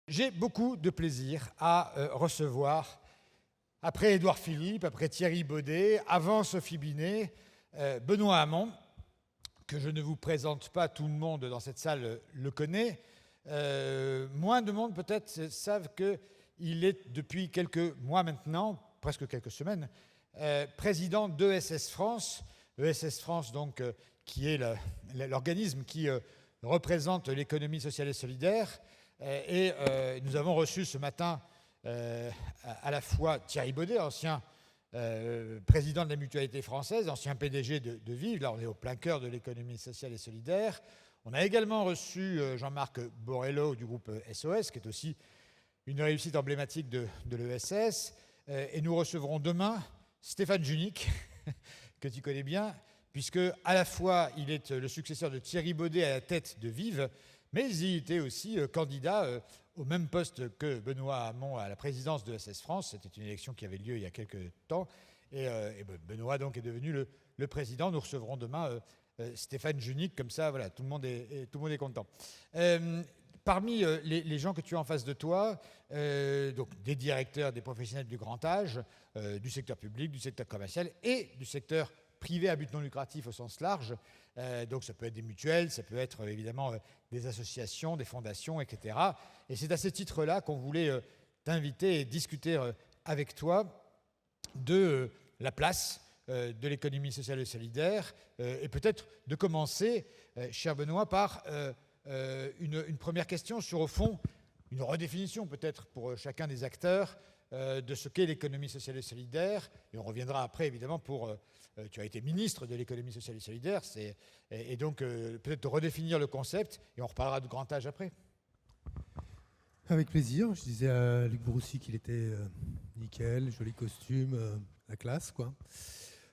J'ai beaucoup de plaisir à recevoir, après Édouard Philippe, après Thierry Baudet, avant Sophie Binet, Benoît Hamon, que je ne vous présente pas, tout le monde dans cette salle le connaît. Moins de monde peut-être savent qu'il est depuis quelques mois maintenant, presque quelques semaines, président d'ESS France. ESS France, donc, qui est l'organisme qui représente l'économie sociale et solidaire. Et nous avons reçu ce matin à la fois Thierry Baudet, ancien président de la Mutualité française, ancien PDG de Vive. Là, on est au plein cœur de l'économie sociale et solidaire. On a également reçu Jean-Marc Borrello du groupe SOS, qui est aussi une réussite emblématique de l'ESS. Et nous recevrons demain Stéphane Junique, que tu connais bien, puisque à la fois il est le successeur de Thierry Baudet à la tête de Vive, mais il était aussi candidat au même poste que Benoît Hamon à la présidence de ESS France. C'était une élection qui avait lieu il y a quelques temps. Et Benoît donc est devenu le président. Nous recevrons demain Stéphane Junique. Comme ça, voilà, tout le monde est content. Parmi les gens que tu as en face de toi, donc des directeurs, des professionnels du grand âge, du secteur public, du secteur commercial et du secteur privé à but non lucratif au sens large. Donc ça peut être des mutuelles, ça peut être évidemment des associations, des fondations, etc. Et c'est à ce titre-là qu'on voulait t'inviter et discuter avec toi de la place de l'économie sociale et solidaire, et peut-être de commencer, cher Benoît, par une première question sur, au fond, une redéfinition peut-être pour chacun des acteurs de ce qu'est l'économie sociale et solidaire. Et on reviendra après, évidemment, pour... tu as été ministre de l'économie sociale et solidaire, et donc peut-être de redéfinir le concept, et on reparlera de grand âge après. Avec plaisir. Je disais à Luc Broussy qu'il était nickel, joli costume, la classe, quoi.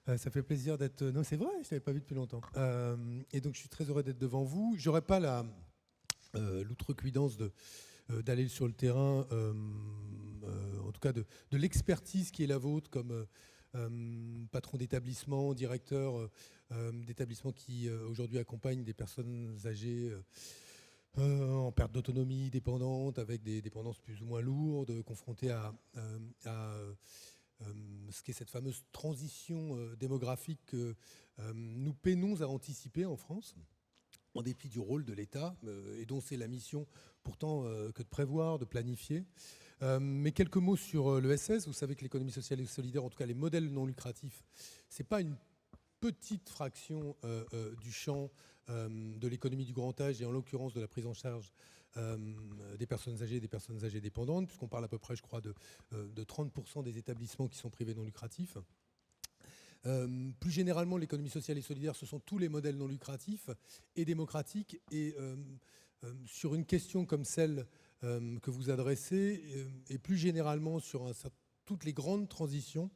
Ça fait plaisir d'être... Non, c'est vrai, je ne t'avais pas vu depuis longtemps. Et donc, je suis très heureux d'être devant vous. Je n'aurais pas l'outrecuidance d'aller sur le terrain, en tout cas de l'expertise qui est la vôtre comme patron d'établissement, directeur d'établissement qui aujourd'hui accompagne des personnes âgées en perte d'autonomie, dépendantes, avec des dépendances plus ou moins lourdes, confrontées à ce qu'est cette fameuse transition démographique que nous peinons à anticiper en France, en dépit du rôle de l'État, et dont c'est la mission pourtant que de prévoir, de planifier. Mais quelques mots sur l'ESS. Vous savez que l'économie sociale et solidaire, en tout cas les modèles non lucratifs, ce n'est pas une petite fraction du champ de l'économie du grand âge, et en l'occurrence de la prise en charge des personnes âgées et des personnes âgées dépendantes, puisqu'on parle à peu près, je crois, de 30% des établissements qui sont privés non lucratifs. Plus généralement, l'économie sociale et solidaire, ce sont tous les modèles non lucratifs et démocratiques. Et sur une question comme celle que vous adressez, et plus généralement sur toutes les grandes transitions,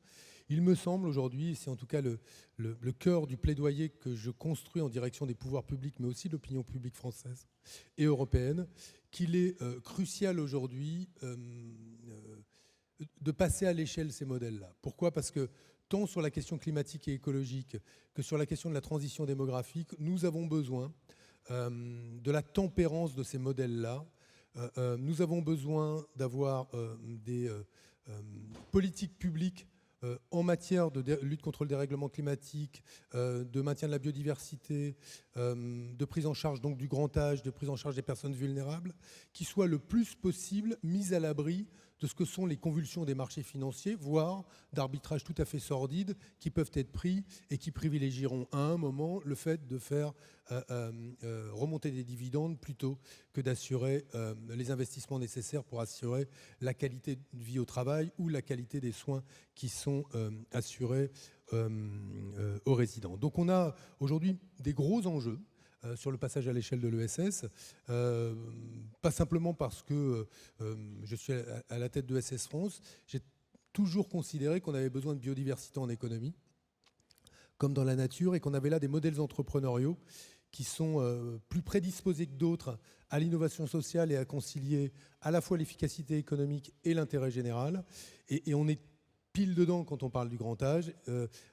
il me semble aujourd'hui, c'est en tout cas le cœur du plaidoyer que je construis en direction des pouvoirs publics, mais aussi de l'opinion publique française et européenne, qu'il est crucial aujourd'hui de passer à l'échelle ces modèles-là. Pourquoi ? Parce que tant sur la question climatique et écologique que sur la question de la transition démographique, nous avons besoin de la tempérance de ces modèles-là. Nous avons besoin d'avoir des politiques publiques en matière de lutte contre le dérèglement climatique, de maintien de la biodiversité, de prise en charge donc du grand âge, de prise en charge des personnes vulnérables, qui soient le plus possible mises à l'abri de ce que sont les convulsions des marchés financiers, voire d'arbitrages tout à fait sordides qui peuvent être pris et qui privilégieront à un moment le fait de faire remonter des dividendes plutôt que d'assurer les investissements nécessaires pour assurer la qualité de vie au travail ou la qualité des soins qui sont assurés aux résidents. Donc on a aujourd'hui des gros enjeux sur le passage à l'échelle de l'ESS, pas simplement parce que je suis à la tête de ESS France. J'ai toujours considéré qu'on avait besoin de biodiversité en économie, comme dans la nature, et qu'on avait là des modèles entrepreneuriaux qui sont plus prédisposés que d'autres à l'innovation sociale et à concilier à la fois l'efficacité économique et l'intérêt général. Et on est pile dedans quand on parle du grand âge,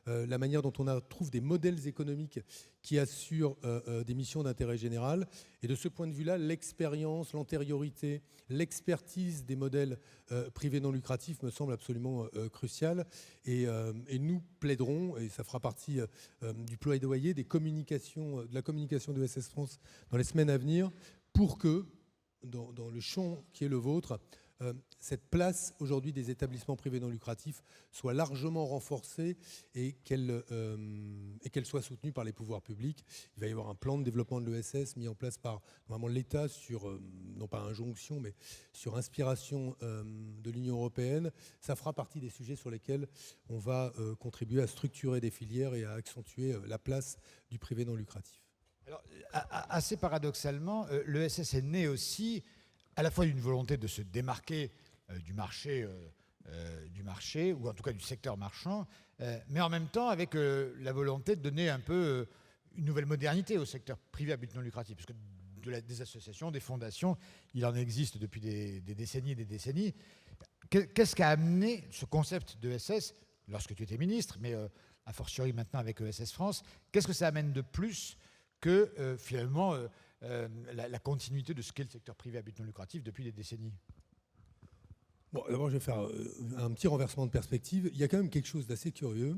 la manière dont on trouve des modèles économiques qui assurent des missions d'intérêt général. Et de ce point de vue-là, l'expérience, l'antériorité, l'expertise des modèles privés non lucratifs me semble absolument cruciale. Et nous plaiderons, et ça fera partie du plaidoyer de la communication de ESS France dans les semaines à venir, pour que, dans le champ qui est le vôtre, cette place aujourd'hui des établissements privés non lucratifs soit largement renforcée et qu'elle soit soutenue par les pouvoirs publics. Il va y avoir un plan de développement de l'ESS mis en place par normalement l'État sur, non pas injonction, mais sur inspiration de l'Union européenne. Ça fera partie des sujets sur lesquels on va contribuer à structurer des filières et à accentuer la place du privé non lucratif. Alors, assez paradoxalement, l'ESS est né aussi à la fois d'une volonté de se démarquer du marché, ou en tout cas du secteur marchand, mais en même temps avec la volonté de donner un peu une nouvelle modernité au secteur privé à but non lucratif. Parce que des associations, des fondations, il en existe depuis des décennies et des décennies. Qu'est-ce qui a amené ce concept d'ESS, lorsque tu étais ministre, mais a fortiori maintenant avec ESS France, qu'est-ce que ça amène de plus que finalement la continuité de ce qu'est le secteur privé à but non lucratif depuis des décennies? Bon, d'abord, je vais faire un petit renversement de perspective. Il y a quand même quelque chose d'assez curieux.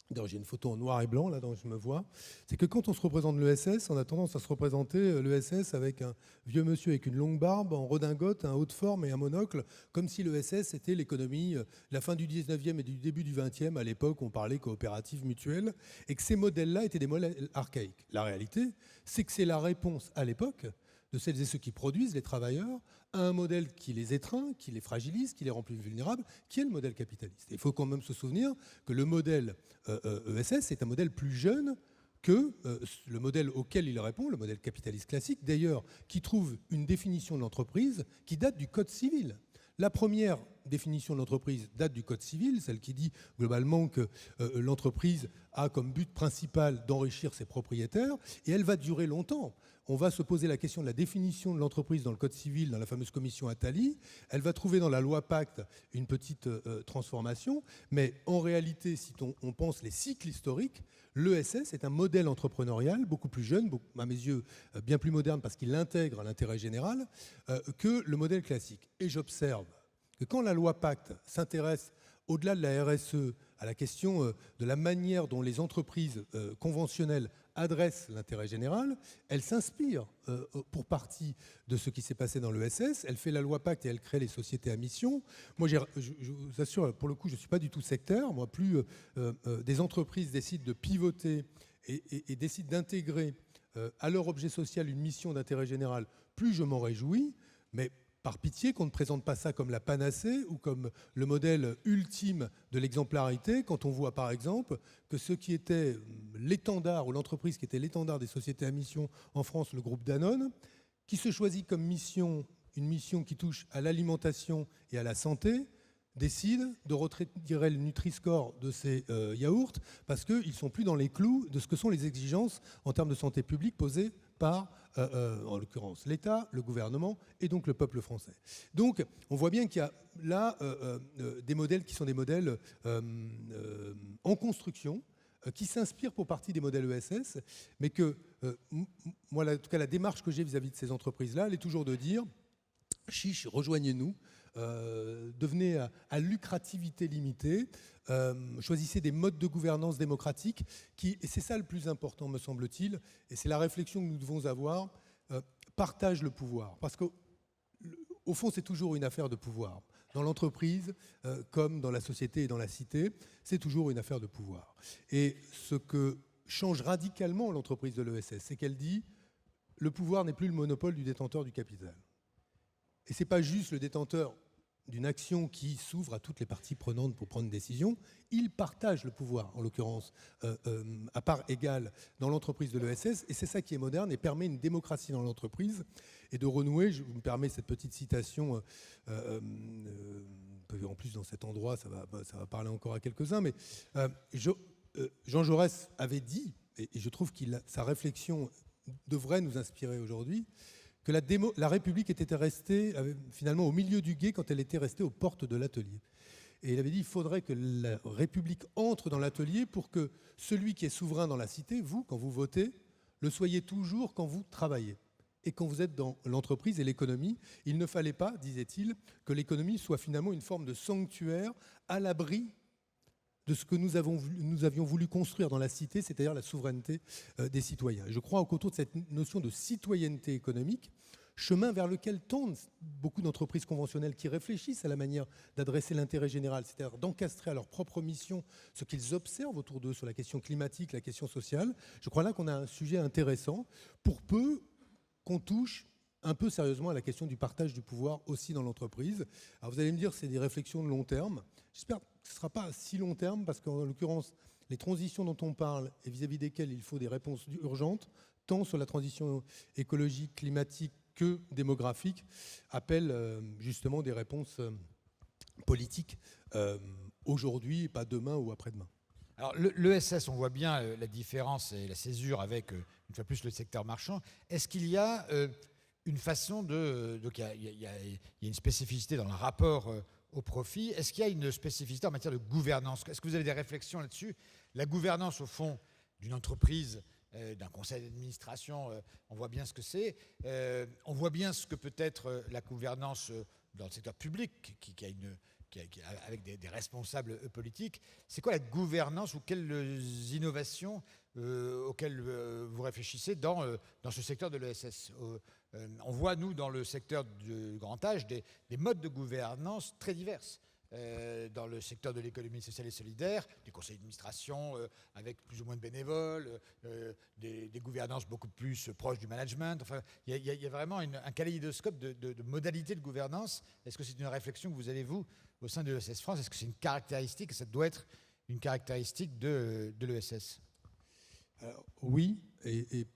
D'ailleurs, j'ai une photo en noir et blanc, là, dont je me vois. C'est que quand on se représente l'ESS, on a tendance à se représenter l'ESS avec un vieux monsieur avec une longue barbe, en redingote, un haut de forme et un monocle, comme si l'ESS était l'économie de la fin du 19e et du début du 20e, à l'époque où on parlait coopérative mutuelle, et que ces modèles-là étaient des modèles archaïques. La réalité, c'est que c'est la réponse, à l'époque, de celles et ceux qui produisent, les travailleurs, à un modèle qui les étreint, qui les fragilise, qui les rend plus vulnérables, qui est le modèle capitaliste. Il faut quand même se souvenir que le modèle ESS est un modèle plus jeune que le modèle auquel il répond, le modèle capitaliste classique, d'ailleurs, qui trouve une définition de l'entreprise qui date du Code civil. La première définition de l'entreprise date du Code civil, celle qui dit globalement que l'entreprise a comme but principal d'enrichir ses propriétaires, et elle va durer longtemps. On va se poser la question de la définition de l'entreprise dans le Code civil, dans la fameuse commission Attali. Elle va trouver dans la loi Pacte une petite transformation, mais en réalité, si on pense les cycles historiques, l'ESS est un modèle entrepreneurial beaucoup plus jeune, à mes yeux bien plus moderne parce qu'il intègre l'intérêt général, que le modèle classique. Et j'observe que quand la loi Pacte s'intéresse au-delà de la RSE à la question de la manière dont les entreprises conventionnelles adressent l'intérêt général, elle s'inspire pour partie de ce qui s'est passé dans l'ESS. Elle fait la loi Pacte et elle crée les sociétés à mission. Moi, je vous assure, pour le coup, je ne suis pas du tout sectaire. Moi, plus des entreprises décident de pivoter et décident d'intégrer à leur objet social une mission d'intérêt général, plus je m'en réjouis. Mais par pitié qu'on ne présente pas ça comme la panacée ou comme le modèle ultime de l'exemplarité, quand on voit par exemple que ce qui était l'étendard, ou l'entreprise qui était l'étendard des sociétés à mission en France, le groupe Danone, qui se choisit comme mission, une mission qui touche à l'alimentation et à la santé, décide de retirer le Nutri-Score de ces yaourts parce qu'ils ne sont plus dans les clous de ce que sont les exigences en termes de santé publique posées par, en l'occurrence, l'État, le gouvernement et donc le peuple français. Donc, on voit bien qu'il y a là des modèles qui sont des modèles en construction, qui s'inspirent pour partie des modèles ESS, mais que, moi, en tout cas, la démarche que j'ai vis-à-vis de ces entreprises-là, elle est toujours de dire, chiche, rejoignez-nous, devenez à lucrativité limitée, choisissez des modes de gouvernance démocratique et c'est ça le plus important me semble-t-il, et c'est la réflexion que nous devons avoir, partage le pouvoir. Parce qu'au fond, c'est toujours une affaire de pouvoir. Dans l'entreprise, comme dans la société et dans la cité, c'est toujours une affaire de pouvoir. Et ce que change radicalement l'entreprise de l'ESS, c'est qu'elle dit le pouvoir n'est plus le monopole du détenteur du capital. Et ce n'est pas juste le détenteur d'une action qui s'ouvre à toutes les parties prenantes pour prendre une décision, il partage le pouvoir, en l'occurrence, à part égale dans l'entreprise de l'ESS, et c'est ça qui est moderne et permet une démocratie dans l'entreprise et de renouer, je me permets cette petite citation, en plus dans cet endroit, ça va parler encore à quelques-uns, mais Jean Jaurès avait dit, et je trouve que sa réflexion devrait nous inspirer aujourd'hui, que la République était restée finalement au milieu du gué quand elle était restée aux portes de l'atelier. Et il avait dit qu'il faudrait que la République entre dans l'atelier pour que celui qui est souverain dans la cité, vous, quand vous votez, le soyez toujours quand vous travaillez. Et quand vous êtes dans l'entreprise et l'économie, il ne fallait pas, disait-il, que l'économie soit finalement une forme de sanctuaire à l'abri de ce que nous avions voulu construire dans la cité, c'est-à-dire la souveraineté des citoyens. Je crois qu'autour de cette notion de citoyenneté économique, chemin vers lequel tendent beaucoup d'entreprises conventionnelles qui réfléchissent à la manière d'adresser l'intérêt général, c'est-à-dire d'encastrer à leur propre mission ce qu'ils observent autour d'eux sur la question climatique, la question sociale. Je crois là qu'on a un sujet intéressant, pour peu qu'on touche un peu sérieusement à la question du partage du pouvoir aussi dans l'entreprise. Alors vous allez me dire, c'est des réflexions de long terme. J'espère que ce ne sera pas à si long terme, parce qu'en l'occurrence, les transitions dont on parle et vis-à-vis desquelles il faut des réponses urgentes, tant sur la transition écologique, climatique que démographique, appellent justement des réponses politiques aujourd'hui, et pas demain ou après-demain. Alors, l'ESS, on voit bien la différence et la césure avec, une fois plus, le secteur marchand. Est-ce qu'il y a une façon de... Donc, il y a une spécificité dans le rapport au profit. Est-ce qu'il y a une spécificité en matière de gouvernance? Est-ce que vous avez des réflexions là-dessus? La gouvernance, au fond, d'une entreprise, d'un conseil d'administration, on voit bien ce que c'est. On voit bien ce que peut être la gouvernance dans le secteur public, avec des responsables politiques. C'est quoi la gouvernance ou quelles innovations auxquelles vous réfléchissez dans ce secteur de l'ESS? On voit, nous, dans le secteur du grand âge, des modes de gouvernance très diverses. Dans le secteur de l'économie sociale et solidaire, des conseils d'administration avec plus ou moins de bénévoles, des gouvernances beaucoup plus proches du management. Enfin, il y a vraiment un kaléidoscope de modalités de gouvernance. Est-ce que c'est une réflexion que vous avez, vous, au sein de l'ESS France? Est-ce que c'est une caractéristique, ça doit être une caractéristique de l'ESS? Alors, oui, et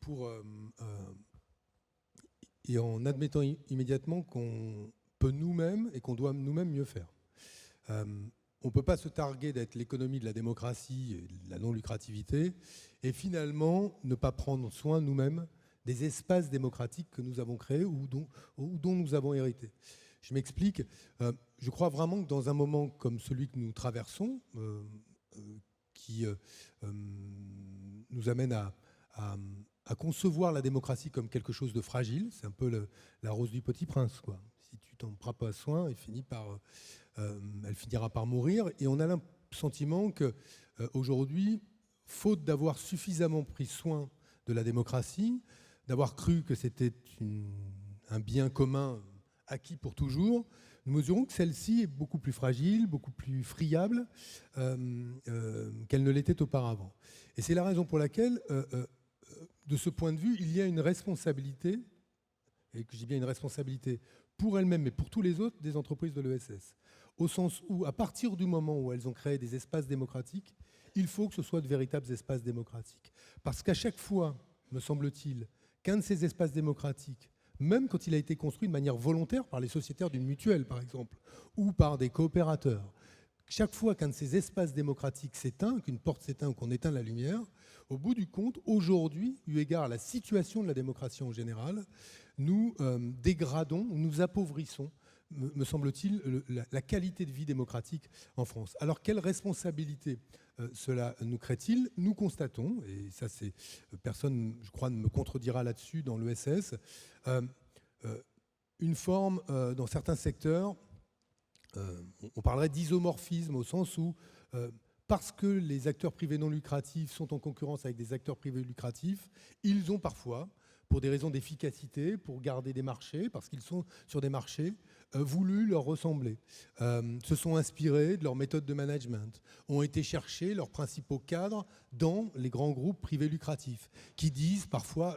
en admettant immédiatement qu'on peut nous-mêmes et qu'on doit nous-mêmes mieux faire. On ne peut pas se targuer d'être l'économie de la démocratie et de la non-lucrativité et finalement ne pas prendre soin nous-mêmes des espaces démocratiques que nous avons créés ou dont nous avons hérité. Je m'explique. Je crois vraiment que dans un moment comme celui que nous traversons, qui nous amène à concevoir la démocratie comme quelque chose de fragile, c'est un peu la rose du petit prince, quoi. Si tu t'en prends pas soin, elle finira par mourir. Et on a le sentiment qu'aujourd'hui, faute d'avoir suffisamment pris soin de la démocratie, d'avoir cru que c'était un bien commun acquis pour toujours, nous mesurons que celle-ci est beaucoup plus fragile, beaucoup plus friable qu'elle ne l'était auparavant. Et c'est la raison pour laquelle, de ce point de vue, il y a une responsabilité, et que je dis bien une responsabilité pour elles-mêmes, mais pour tous les autres des entreprises de l'ESS. Au sens où, à partir du moment où elles ont créé des espaces démocratiques, il faut que ce soit de véritables espaces démocratiques. Parce qu'à chaque fois, me semble-t-il, qu'un de ces espaces démocratiques, même quand il a été construit de manière volontaire par les sociétaires d'une mutuelle, par exemple, ou par des coopérateurs, chaque fois qu'un de ces espaces démocratiques s'éteint, qu'une porte s'éteint ou qu'on éteint la lumière, au bout du compte, aujourd'hui, eu égard à la situation de la démocratie en général, nous dégradons, nous appauvrissons, me semble-t-il, la qualité de vie démocratique en France. Alors, quelle responsabilité cela nous crée-t-il? Nous constatons, et ça, personne, je crois, ne me contredira là-dessus dans l'ESS, une forme, dans certains secteurs, on parlerait d'isomorphisme au sens où, parce que les acteurs privés non lucratifs sont en concurrence avec des acteurs privés lucratifs, ils ont parfois, pour des raisons d'efficacité, pour garder des marchés, parce qu'ils sont sur des marchés, voulu leur ressembler, se sont inspirés de leur méthode de management, ont été chercher leurs principaux cadres dans les grands groupes privés lucratifs, qui disent parfois,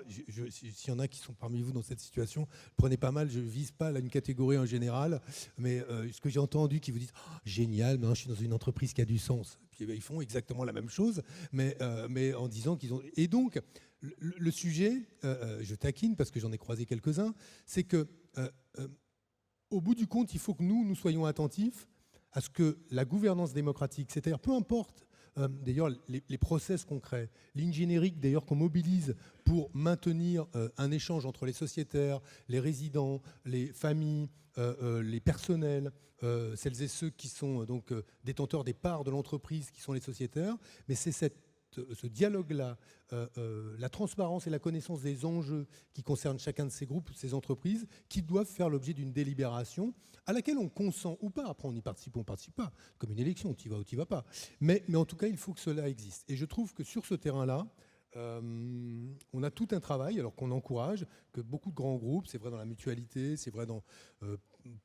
s'il y en a qui sont parmi vous dans cette situation, prenez pas mal, je ne vise pas là une catégorie en général, mais ce que j'ai entendu qui vous disent oh, « génial, maintenant je suis dans une entreprise qui a du sens ». Puis ils font exactement la même chose, mais en disant qu'ils ont... Et donc, le sujet, je taquine parce que j'en ai croisé quelques-uns, c'est que au bout du compte, il faut que nous soyons attentifs à ce que la gouvernance démocratique, c'est-à-dire peu importe d'ailleurs les process concrets, l'ingénierie d'ailleurs qu'on mobilise pour maintenir un échange entre les sociétaires, les résidents, les familles, les personnels, celles et ceux qui sont donc détenteurs des parts de l'entreprise qui sont les sociétaires, mais c'est ce dialogue-là, la transparence et la connaissance des enjeux qui concernent chacun de ces groupes, ces entreprises, qui doivent faire l'objet d'une délibération à laquelle on consent ou pas. Après, on y participe ou on ne participe pas, comme une élection, tu y vas ou tu y vas pas. Mais en tout cas, il faut que cela existe. Et je trouve que sur ce terrain-là, on a tout un travail, alors qu'on encourage, que beaucoup de grands groupes, c'est vrai dans la mutualité, c'est vrai dans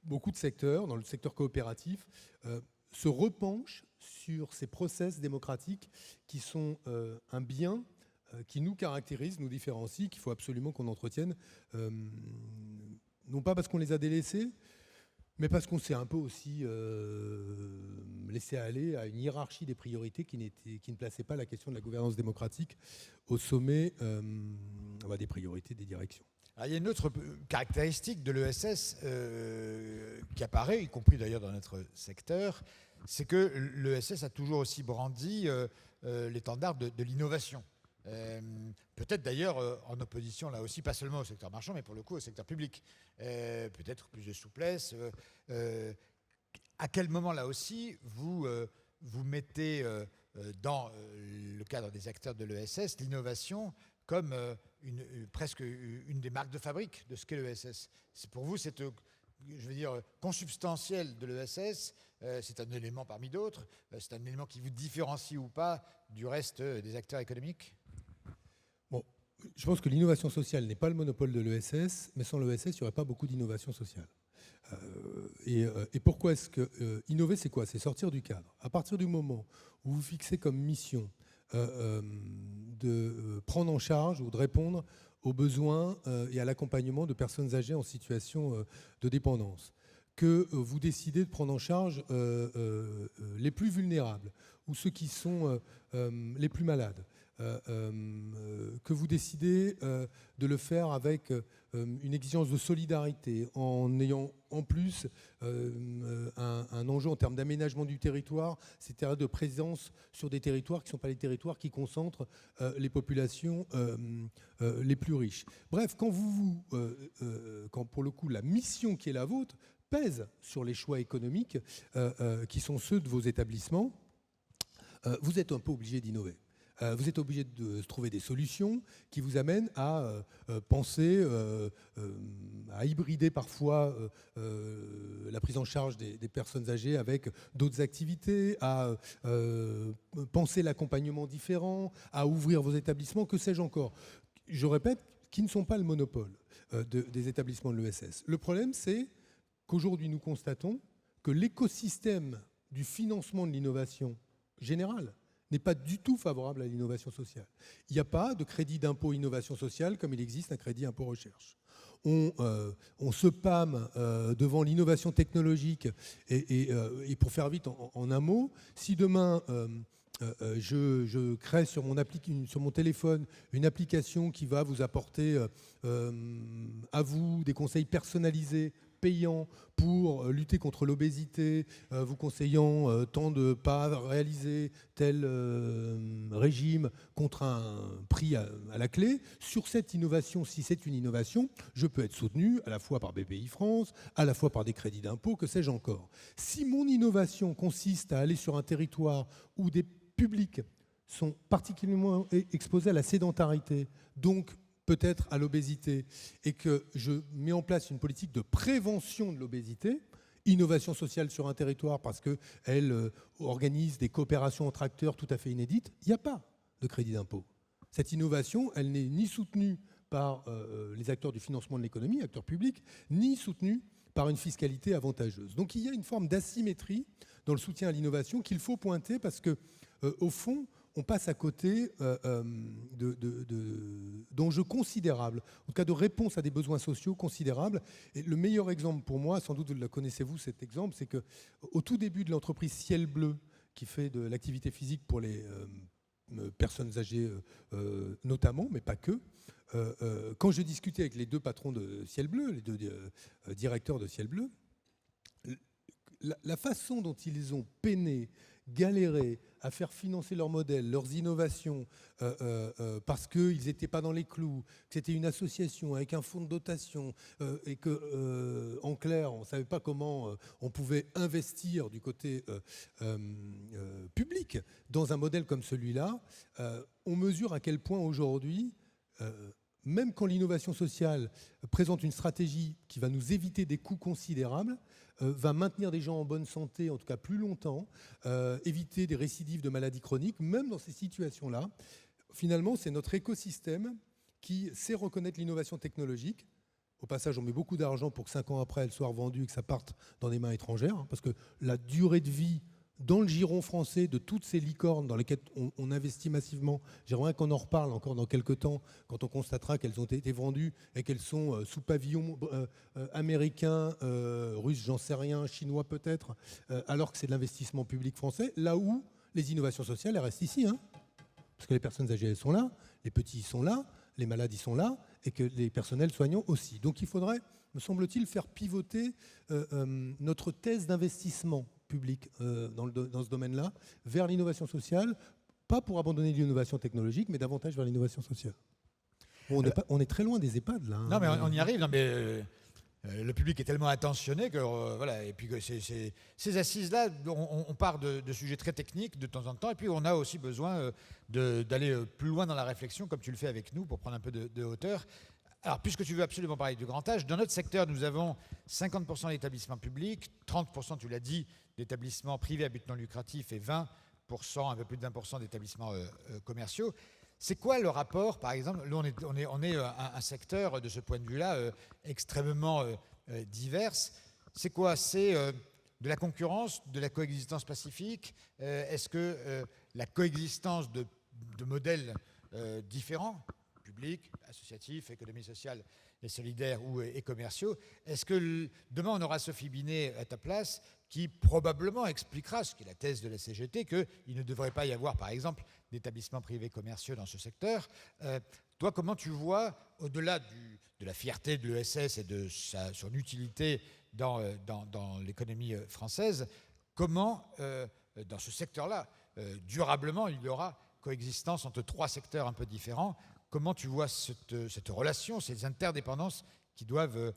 beaucoup de secteurs, dans le secteur coopératif, se repenchent sur ces process démocratiques qui sont un bien qui nous caractérise, nous différencie, qu'il faut absolument qu'on entretienne, non pas parce qu'on les a délaissés, mais parce qu'on s'est un peu aussi laissé aller à une hiérarchie des priorités qui ne plaçait pas la question de la gouvernance démocratique au sommet des priorités des directions. Alors, il y a une autre caractéristique de l'ESS qui apparaît, y compris d'ailleurs dans notre secteur, c'est que l'ESS a toujours aussi brandi l'étendard de l'innovation. Peut-être d'ailleurs en opposition là aussi, pas seulement au secteur marchand, mais pour le coup au secteur public. Peut-être plus de souplesse. À quel moment là aussi vous mettez dans le cadre des acteurs de l'ESS l'innovation comme presque une des marques de fabrique de ce qu'est l'ESS? C'est pour vous, je veux dire, consubstantiel de l'ESS, c'est un élément parmi d'autres, c'est un élément qui vous différencie ou pas du reste des acteurs économiques? Bon, je pense que l'innovation sociale n'est pas le monopole de l'ESS, mais sans l'ESS, il n'y aurait pas beaucoup d'innovation sociale. Et pourquoi est-ce que innover, c'est quoi? C'est sortir du cadre. À partir du moment où vous fixez comme mission de prendre en charge ou de répondre aux besoins et à l'accompagnement de personnes âgées en situation de dépendance, que vous décidez de prendre en charge les plus vulnérables ou ceux qui sont les plus malades, que vous décidez de le faire avec une exigence de solidarité, en ayant en plus un enjeu en termes d'aménagement du territoire, c'est-à-dire de présence sur des territoires qui ne sont pas les territoires qui concentrent les populations les plus riches. Bref, quand pour le coup la mission qui est la vôtre pèse sur les choix économiques qui sont ceux de vos établissements, vous êtes un peu obligé d'innover. Vous êtes obligé de trouver des solutions qui vous amènent à penser, à hybrider parfois la prise en charge des personnes âgées avec d'autres activités, à penser l'accompagnement différent, à ouvrir vos établissements, que sais-je encore. Je répète, qui ne sont pas le monopole des établissements de l'ESS. Le problème, c'est qu'aujourd'hui, nous constatons que l'écosystème du financement de l'innovation générale n'est pas du tout favorable à l'innovation sociale. Il n'y a pas de crédit d'impôt innovation sociale comme il existe un crédit impôt recherche. On se pâme devant l'innovation technologique et pour faire vite en un mot, si demain je crée sur mon téléphone une application qui va vous apporter à vous des conseils personnalisés payant pour lutter contre l'obésité, vous conseillant tant de ne pas réaliser tel régime contre un prix à la clé. Sur cette innovation, si c'est une innovation, je peux être soutenu à la fois par BPI France, à la fois par des crédits d'impôt, que sais-je encore. Si mon innovation consiste à aller sur un territoire où des publics sont particulièrement exposés à la sédentarité, donc peut-être à l'obésité, et que je mets en place une politique de prévention de l'obésité, innovation sociale sur un territoire parce qu'elle organise des coopérations entre acteurs tout à fait inédites, il n'y a pas de crédit d'impôt. Cette innovation, elle n'est ni soutenue par les acteurs du financement de l'économie, acteurs publics, ni soutenue par une fiscalité avantageuse. Donc il y a une forme d'asymétrie dans le soutien à l'innovation qu'il faut pointer parce que, au fond, on passe à côté d'enjeux considérables, en tout cas de réponses à des besoins sociaux considérables. Et le meilleur exemple pour moi, sans doute le connaissez-vous cet exemple, c'est qu'au tout début de l'entreprise Ciel Bleu, qui fait de l'activité physique pour les personnes âgées notamment, mais pas que, quand je discutais avec les deux patrons de Ciel Bleu, les deux directeurs de Ciel Bleu, la façon dont ils ont peiné, galéré à faire financer leurs modèles, leurs innovations, parce qu'ils n'étaient pas dans les clous, que c'était une association avec un fonds de dotation, et que, en clair, on ne savait pas comment on pouvait investir du côté public dans un modèle comme celui-là, on mesure à quel point aujourd'hui, même quand l'innovation sociale présente une stratégie qui va nous éviter des coûts considérables, va maintenir des gens en bonne santé, en tout cas plus longtemps, éviter des récidives de maladies chroniques, même dans ces situations-là, finalement, c'est notre écosystème qui sait reconnaître l'innovation technologique. Au passage, on met beaucoup d'argent pour que 5 ans après, elle soit revendue et que ça parte dans des mains étrangères, hein, parce que la durée de vie dans le giron français de toutes ces licornes dans lesquelles on investit massivement, j'aimerais qu'on en reparle encore dans quelques temps, quand on constatera qu'elles ont été vendues et qu'elles sont sous pavillon américain, russe, j'en sais rien, chinois peut-être, alors que c'est de l'investissement public français, là où les innovations sociales, elles restent ici. Hein, parce que les personnes âgées, elles sont là, les petits, ils sont là, les malades, ils sont là, et que les personnels soignants aussi. Donc il faudrait, me semble-t-il, faire pivoter notre thèse d'investissement public dans ce domaine-là, vers l'innovation sociale, pas pour abandonner l'innovation technologique, mais davantage vers l'innovation sociale. Bon, on est très loin des EHPAD, là. Hein, non, mais on y arrive. Non, mais le public est tellement attentionné que voilà. Et puis que ces assises-là, on part de sujets très techniques de temps en temps, et puis on a aussi besoin d'aller plus loin dans la réflexion, comme tu le fais avec nous, pour prendre un peu de hauteur. Alors, puisque tu veux absolument parler du grand âge, dans notre secteur, nous avons 50% d'établissements publics, 30%, tu l'as dit, d'établissements privés à but non lucratif et 20%, un peu plus de 20% d'établissements commerciaux. C'est quoi le rapport, par exemple, nous on est un secteur de ce point de vue-là extrêmement divers. C'est quoi? C'est de la concurrence, de la coexistence pacifique? Est-ce que la coexistence de modèles différents, publics, associatifs, économie sociale et solidaires et commerciaux, est-ce que demain on aura Sophie Binet à ta place qui probablement expliquera, ce qui est la thèse de la CGT, qu'il ne devrait pas y avoir par exemple d'établissements privés commerciaux dans ce secteur. Toi, comment tu vois, au-delà de la fierté de l'ESS et de son utilité dans l'économie française, comment, dans ce secteur-là, durablement, il y aura coexistence entre 3 secteurs un peu différents? Comment tu vois cette relation, ces interdépendances qui doivent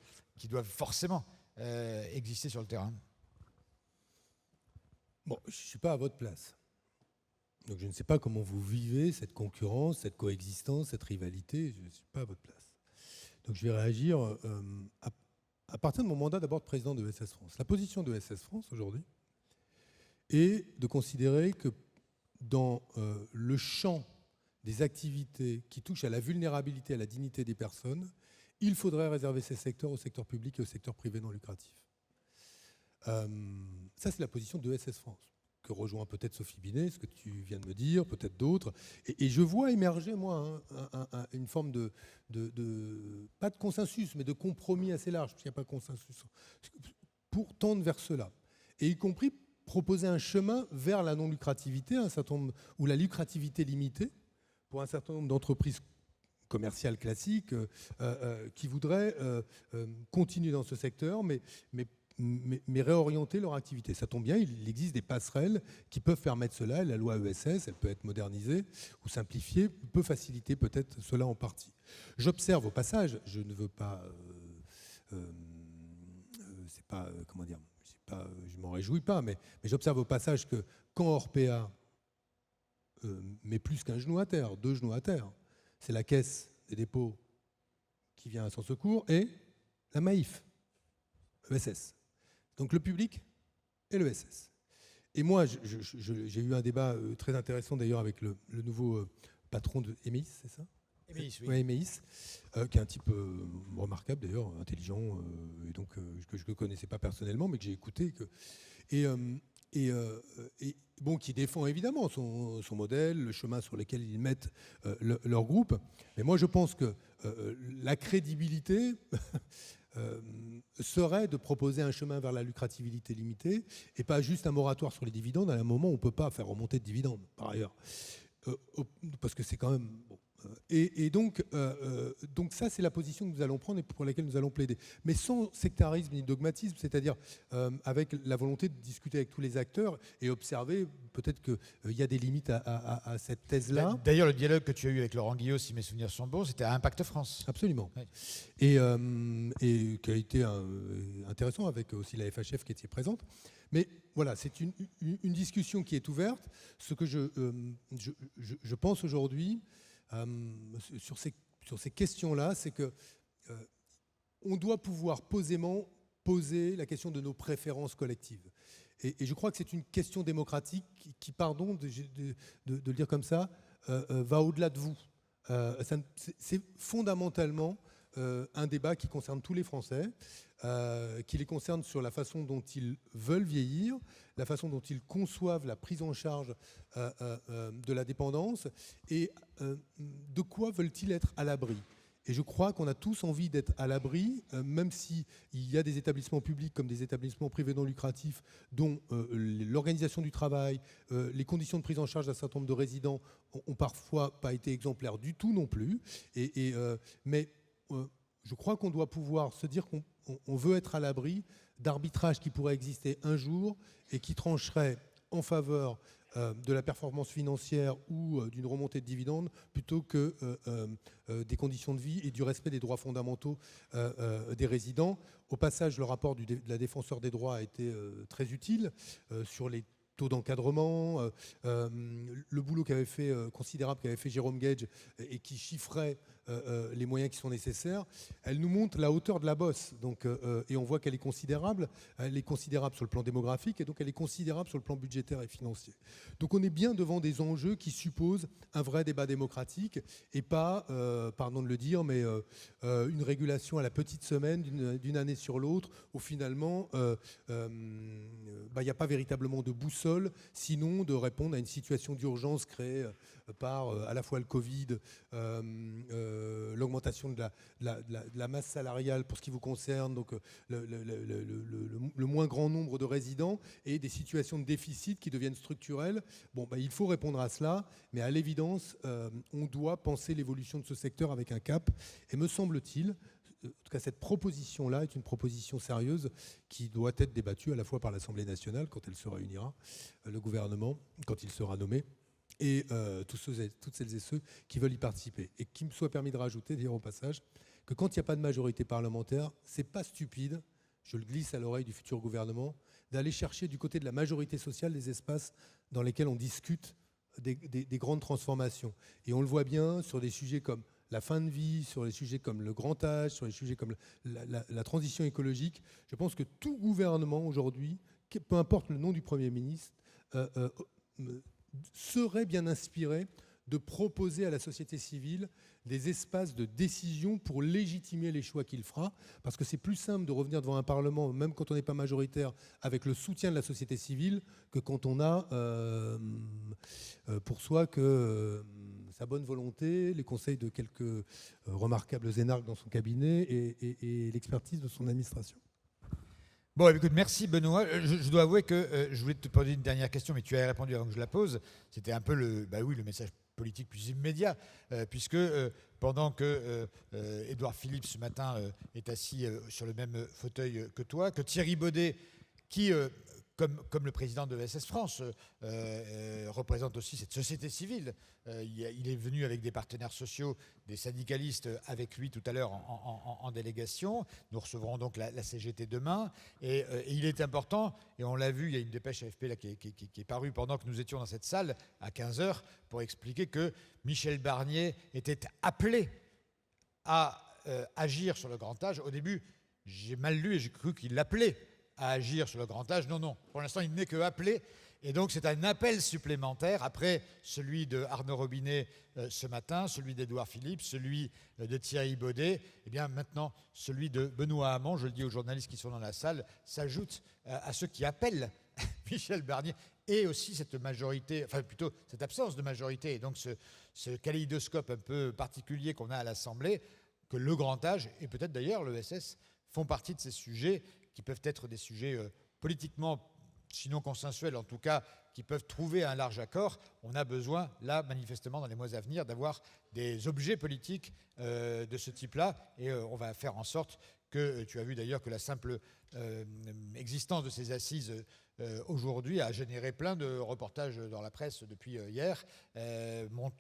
forcément exister sur le terrain? Bon, je ne suis pas à votre place. Donc je ne sais pas comment vous vivez cette concurrence, cette coexistence, cette rivalité. Je ne suis pas à votre place. Donc je vais réagir à partir de mon mandat d'abord de président de ESS France. La position de ESS France aujourd'hui est de considérer que dans le champ des activités qui touchent à la vulnérabilité, à la dignité des personnes, il faudrait réserver ces secteurs au secteur public et au secteur privé non lucratif. Ça, c'est la position de ESS France, que rejoint peut-être Sophie Binet, ce que tu viens de me dire, peut-être d'autres. Et je vois émerger, moi, une forme pas de consensus, mais de compromis assez large, parce qu'il n'y a pas de consensus, pour tendre vers cela. Et y compris proposer un chemin vers la non-lucrativité, ou la lucrativité limitée, pour un certain nombre d'entreprises commerciales classiques qui voudraient continuer dans ce secteur, mais réorienter leur activité. Ça tombe bien, il existe des passerelles qui peuvent permettre cela. La loi ESS, elle peut être modernisée ou simplifiée, peut faciliter peut-être cela en partie. J'observe au passage, je ne veux pas... c'est pas... comment dire, je m'en réjouis pas, mais j'observe au passage que quand Orpea met plus qu'un genou à terre, 2 genoux à terre, c'est la Caisse des dépôts qui vient à son secours et la Maïf, ESS. Donc le public et l'ESS. Et moi, j'ai eu un débat très intéressant d'ailleurs avec le nouveau patron de EMEIS, c'est ça? EMEIS, oui. Ouais, EMEIS, qui est un type remarquable d'ailleurs, intelligent, et donc que je ne connaissais pas personnellement, mais que j'ai écouté. Bon, qui défend évidemment son modèle, le chemin sur lequel ils mettent leur groupe. Mais moi, je pense que la crédibilité serait de proposer un chemin vers la lucrativité limitée et pas juste un moratoire sur les dividendes à un moment où on ne peut pas faire remonter de dividendes, par ailleurs. Parce que c'est quand même... Bon, Donc ça, c'est la position que nous allons prendre et pour laquelle nous allons plaider. Mais sans sectarisme ni dogmatisme, c'est-à-dire avec la volonté de discuter avec tous les acteurs et observer peut-être qu'il y a des limites à cette thèse-là. D'ailleurs, le dialogue que tu as eu avec Laurent Guillot, si mes souvenirs sont bons, c'était à Impact France. Absolument. Oui. Et qui a été intéressant avec aussi la FHF qui était présente. Mais voilà, c'est une discussion qui est ouverte. Ce que je pense aujourd'hui sur ces questions-là, c'est que on doit pouvoir posément poser la question de nos préférences collectives. Et je crois que c'est une question démocratique qui pardon de le dire comme ça, va au-delà de vous. C'est fondamentalement un débat qui concerne tous les Français, qui les concerne sur la façon dont ils veulent vieillir, la façon dont ils conçoivent la prise en charge de la dépendance et de quoi veulent-ils être à l'abri. Et je crois qu'on a tous envie d'être à l'abri, même s'il y a des établissements publics comme des établissements privés non lucratifs dont l'organisation du travail, les conditions de prise en charge d'un certain nombre de résidents ont parfois pas été exemplaires du tout non plus. Mais je crois qu'on doit pouvoir se dire qu'on veut être à l'abri d'arbitrages qui pourraient exister un jour et qui trancheraient en faveur de la performance financière ou d'une remontée de dividendes plutôt que des conditions de vie et du respect des droits fondamentaux des résidents. Au passage, le rapport de la défenseur des droits a été très utile sur les taux d'encadrement, le boulot considérable qu'avait fait Jérôme Gage et qui chiffrait les moyens qui sont nécessaires. Elle nous montre la hauteur de la bosse, et on voit qu'elle est considérable. Elle est considérable sur le plan démographique et donc elle est considérable sur le plan budgétaire et financier. Donc on est bien devant des enjeux qui supposent un vrai débat démocratique et pas, pardon de le dire, mais une régulation à la petite semaine d'une année sur l'autre où finalement il n'y a pas véritablement de boussole sinon de répondre à une situation d'urgence créée par à la fois le Covid, l'augmentation de la masse salariale pour ce qui vous concerne, donc le moins grand nombre de résidents et des situations de déficit qui deviennent structurelles. Il faut répondre à cela, mais à l'évidence, on doit penser l'évolution de ce secteur avec un cap. Et me semble-t-il, en tout cas cette proposition-là est une proposition sérieuse qui doit être débattue à la fois par l'Assemblée nationale quand elle se réunira, le gouvernement quand il sera nommé, et toutes celles et ceux qui veulent y participer. Et qu'il me soit permis de rajouter, d'ailleurs au passage, que quand il n'y a pas de majorité parlementaire, c'est pas stupide, je le glisse à l'oreille du futur gouvernement, d'aller chercher du côté de la majorité sociale des espaces dans lesquels on discute des grandes transformations. Et on le voit bien sur des sujets comme la fin de vie, sur les sujets comme le grand âge, sur les sujets comme la transition écologique. Je pense que tout gouvernement aujourd'hui, peu importe le nom du Premier ministre, serait bien inspiré de proposer à la société civile des espaces de décision pour légitimer les choix qu'il fera, parce que c'est plus simple de revenir devant un Parlement, même quand on n'est pas majoritaire, avec le soutien de la société civile, que quand on a pour soi que sa bonne volonté, les conseils de quelques remarquables énarques dans son cabinet et l'expertise de son administration. Bon, écoute, merci Benoît. Je dois avouer que je voulais te poser une dernière question, mais tu as répondu avant que je la pose. C'était un peu le message politique plus immédiat, puisque pendant que Édouard Philippe, ce matin, est assis sur le même fauteuil que toi, que Thierry Baudet, qui, comme le président de SS France, représente aussi cette société civile. Il est venu avec des partenaires sociaux, des syndicalistes avec lui tout à l'heure en délégation. Nous recevrons donc la CGT demain. Et il est important, et on l'a vu, il y a une dépêche AFP là, qui est parue pendant que nous étions dans cette salle à 15h pour expliquer que Michel Barnier était appelé à agir sur le grand âge. Au début, j'ai mal lu et j'ai cru qu'il l'appelait à agir sur le grand âge. Non. Pour l'instant, il n'est que appelé. Et donc, c'est un appel supplémentaire, après celui de Arnaud Robinet ce matin, celui d'Édouard Philippe, celui de Thierry Baudet. Et bien maintenant, celui de Benoît Hamon, je le dis aux journalistes qui sont dans la salle, s'ajoute à ceux qui appellent Michel Barnier, et aussi cette majorité, enfin plutôt cette absence de majorité, et donc ce kaléidoscope un peu particulier qu'on a à l'Assemblée, que le grand âge, et peut-être d'ailleurs l'ESS, font partie de ces sujets qui peuvent être des sujets politiquement sinon consensuels, en tout cas, qui peuvent trouver un large accord. On a besoin, là, manifestement, dans les mois à venir, d'avoir des objets politiques de ce type-là, et on va faire en sorte que, tu as vu d'ailleurs que la simple existence de ces assises aujourd'hui a généré plein de reportages dans la presse depuis hier. On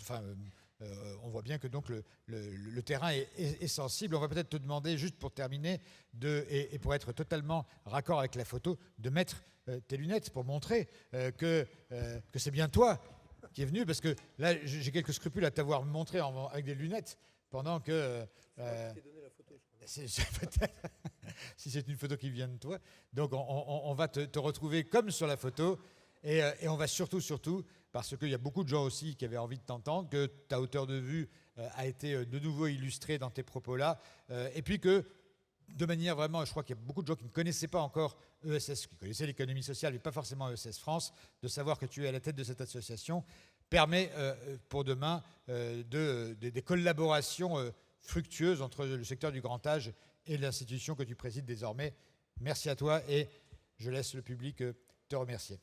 voit bien que donc le terrain est sensible. On va peut-être te demander, juste pour terminer, et pour être totalement raccord avec la photo, de mettre tes lunettes pour montrer que c'est bien toi qui es venu, parce que là, j'ai quelques scrupules à t'avoir montré avec des lunettes pendant que... si c'est une photo qui vient de toi. Donc on va te retrouver comme sur la photo, et on va surtout, parce qu'il y a beaucoup de gens aussi qui avaient envie de t'entendre, que ta hauteur de vue a été de nouveau illustrée dans tes propos-là, et puis que, de manière vraiment, je crois qu'il y a beaucoup de gens qui ne connaissaient pas encore ESS, qui connaissaient l'économie sociale, mais pas forcément ESS France, de savoir que tu es à la tête de cette association, permet pour demain des collaborations fructueuses entre le secteur du grand âge et l'institution que tu présides désormais. Merci à toi, et je laisse le public te remercier.